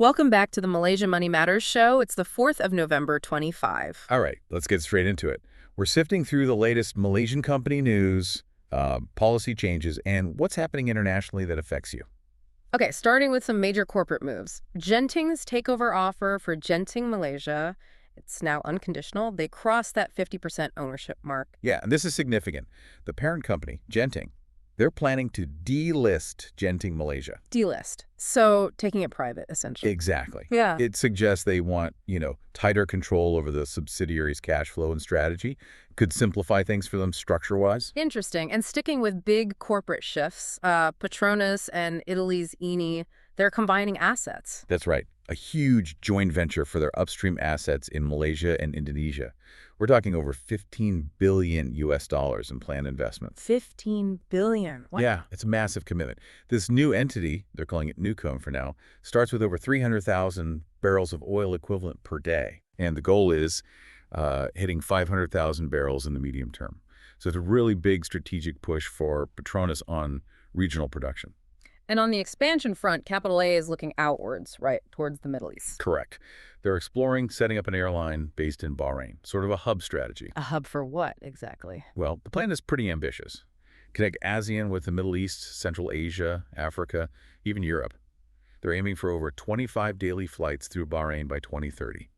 Welcome back to the Malaysia Money Matters show. It's the 4th of November, 25. All right, let's get straight into it. We're sifting through the latest Malaysian company news, policy changes, and what's happening internationally that affects you. Okay, starting with some major corporate moves. Genting's takeover offer for Genting Malaysia, it's now unconditional. They crossed that 50% ownership mark. Yeah, and this is significant. The parent company, Genting, they're planning to delist Genting Malaysia. Delist. So taking it private, essentially. Exactly. Yeah. It suggests they want, tighter control over the subsidiary's cash flow and strategy. Could simplify things for them structure-wise. Interesting. And sticking with big corporate shifts, Petronas and Italy's Eni, they're combining assets. That's right. A huge joint venture for their upstream assets in Malaysia and Indonesia. We're talking over $15 billion in planned investment. 15 billion. What? Yeah, it's a massive commitment. This new entity, they're calling it Newcomb for now, starts with over 300,000 barrels of oil equivalent per day. And the goal is hitting 500,000 barrels in the medium term. So it's a really big strategic push for Petronas on regional production. And on the expansion front, Capital A is looking outwards, right, towards the Middle East. Correct. They're exploring setting up an airline based in Bahrain, sort of a hub strategy. A hub for what, exactly? Well, the plan is pretty ambitious. Connect ASEAN with the Middle East, Central Asia, Africa, even Europe. They're aiming for over 25 daily flights through Bahrain by 2030,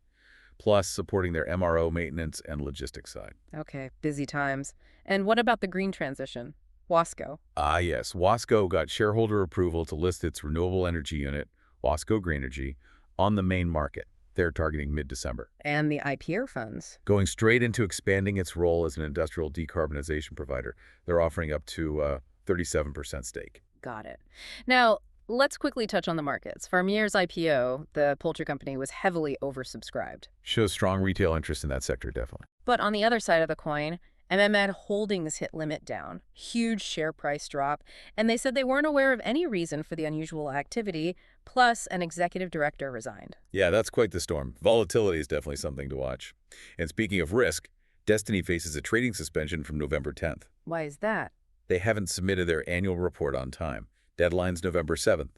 plus supporting their MRO maintenance and logistics side. Okay, busy times. And what about the green transition? Wasco. Yes. Wasco got shareholder approval to list its renewable energy unit, Wasco Greenergy, on the main market. They're targeting mid-December. And the IPO funds. Going straight into expanding its role as an industrial decarbonization provider. They're offering up to 37% stake. Got it. Now, let's quickly touch on the markets. Farmier's IPO, the poultry company, was heavily oversubscribed. Shows strong retail interest in that sector, definitely. But on the other side of the coin, MMN Holdings hit limit down, huge share price drop, and they said they weren't aware of any reason for the unusual activity, plus an executive director resigned. Yeah, that's quite the storm. Volatility is definitely something to watch. And speaking of risk, Destiny faces a trading suspension from November 10th. Why is that? They haven't submitted their annual report on time. Deadline's November 7th.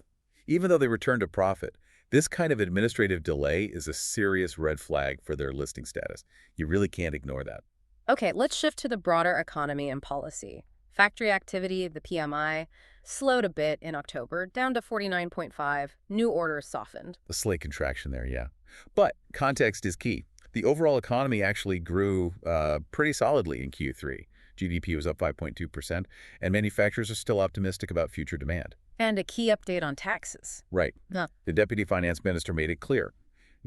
Even though they returned a profit, this kind of administrative delay is a serious red flag for their listing status. You really can't ignore that. Okay, let's shift to the broader economy and policy. Factory activity, the PMI, slowed a bit in October, down to 49.5. New orders softened. A slight contraction there, yeah. But context is key. The overall economy actually grew pretty solidly in Q3. GDP was up 5.2%, and manufacturers are still optimistic about future demand. And a key update on taxes. Right. Huh. The Deputy Finance Minister made it clear.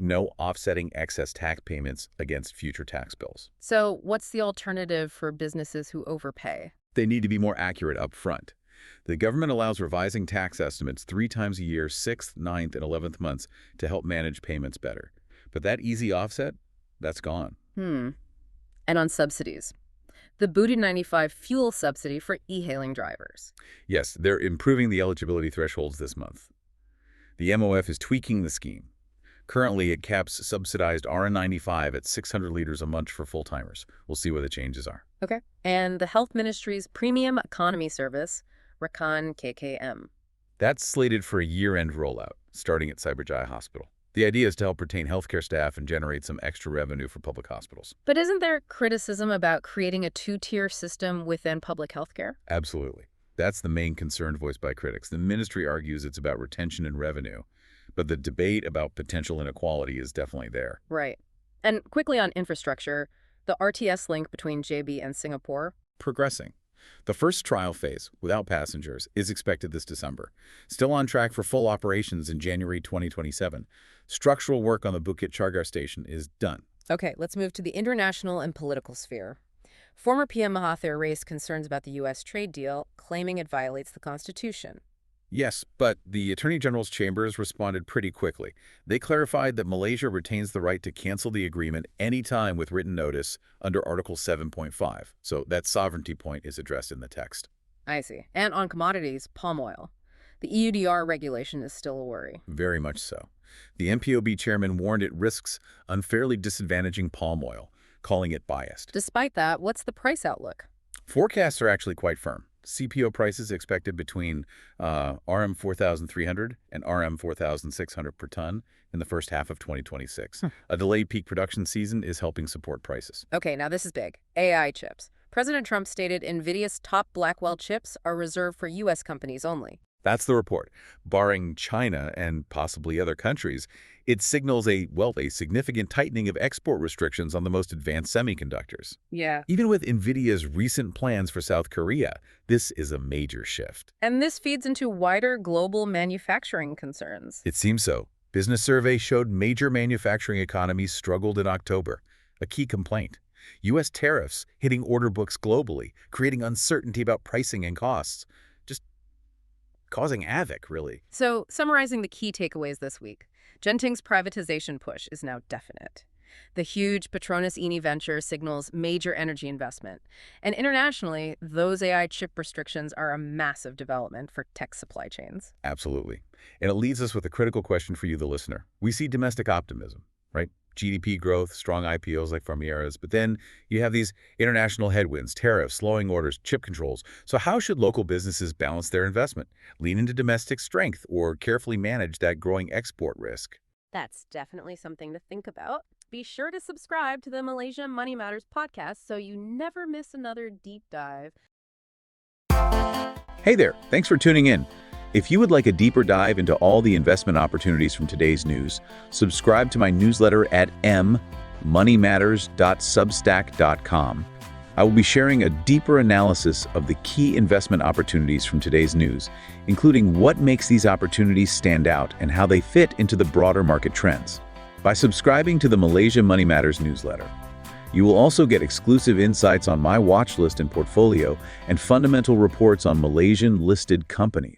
No offsetting excess tax payments against future tax bills. So what's the alternative for businesses who overpay? They need to be more accurate up front. The government allows revising tax estimates 3 times a year, 6th, 9th, and 11th months to help manage payments better. But that easy offset, that's gone. And on subsidies. The Booty 95 fuel subsidy for e-hailing drivers. Yes, they're improving the eligibility thresholds this month. The MOF is tweaking the scheme. Currently, it caps subsidized RN95 at 600 liters a month for full-timers. We'll see what the changes are. Okay. And the Health Ministry's Premium Economy Service, Rakan KKM. That's slated for a year-end rollout, starting at Cyberjaya Hospital. The idea is to help retain healthcare staff and generate some extra revenue for public hospitals. But isn't there criticism about creating a two-tier system within public healthcare? Absolutely. That's the main concern voiced by critics. The ministry argues it's about retention and revenue, but the debate about potential inequality is definitely there. Right. And quickly on infrastructure, the RTS link between JB and Singapore. Progressing. The first trial phase, without passengers, is expected this December. Still on track for full operations in January 2027. Structural work on the Bukit Chargar station is done. Okay, let's move to the international and political sphere. Former PM Mahathir raised concerns about the U.S. trade deal, claiming it violates the Constitution. Yes, but the Attorney General's chambers responded pretty quickly. They clarified that Malaysia retains the right to cancel the agreement anytime with written notice under Article 7.5. So that sovereignty point is addressed in the text. I see. And on commodities, palm oil. The EUDR regulation is still a worry. Very much so. The MPOB chairman warned it risks unfairly disadvantaging palm oil, calling it biased. Despite that, what's the price outlook? Forecasts are actually quite firm. CPO prices expected between RM 4,300 and RM 4,600 per ton in the first half of 2026. A delayed peak production season is helping support prices. Okay, now this is big. AI chips. President Trump stated NVIDIA's top Blackwell chips are reserved for U.S. companies only. That's the report. Barring China and possibly other countries, it signals a significant tightening of export restrictions on the most advanced semiconductors. Yeah. Even with NVIDIA's recent plans for South Korea, this is a major shift. And this feeds into wider global manufacturing concerns. It seems so. Business surveys showed major manufacturing economies struggled in October, a key complaint. U.S. tariffs hitting order books globally, creating uncertainty about pricing and costs. Just causing havoc, really. So, summarizing the key takeaways this week, Genting's privatization push is now definite. The huge Petronas Eni venture signals major energy investment. And internationally, those AI chip restrictions are a massive development for tech supply chains. Absolutely. And it leads us with a critical question for you, the listener. We see domestic optimism, right? GDP growth, strong IPOs like Farmiera's, but then you have these international headwinds, tariffs, slowing orders, chip controls. So how should local businesses balance their investment? Lean into domestic strength or carefully manage that growing export risk? That's definitely something to think about. Be sure to subscribe to the Malaysia Money Matters podcast so you never miss another deep dive. Hey there, thanks for tuning in. If you would like a deeper dive into all the investment opportunities from today's news, subscribe to my newsletter at moneymatters.substack.com. I will be sharing a deeper analysis of the key investment opportunities from today's news, including what makes these opportunities stand out and how they fit into the broader market trends. By subscribing to the Malaysia Money Matters newsletter, you will also get exclusive insights on my watch list and portfolio and fundamental reports on Malaysian listed companies.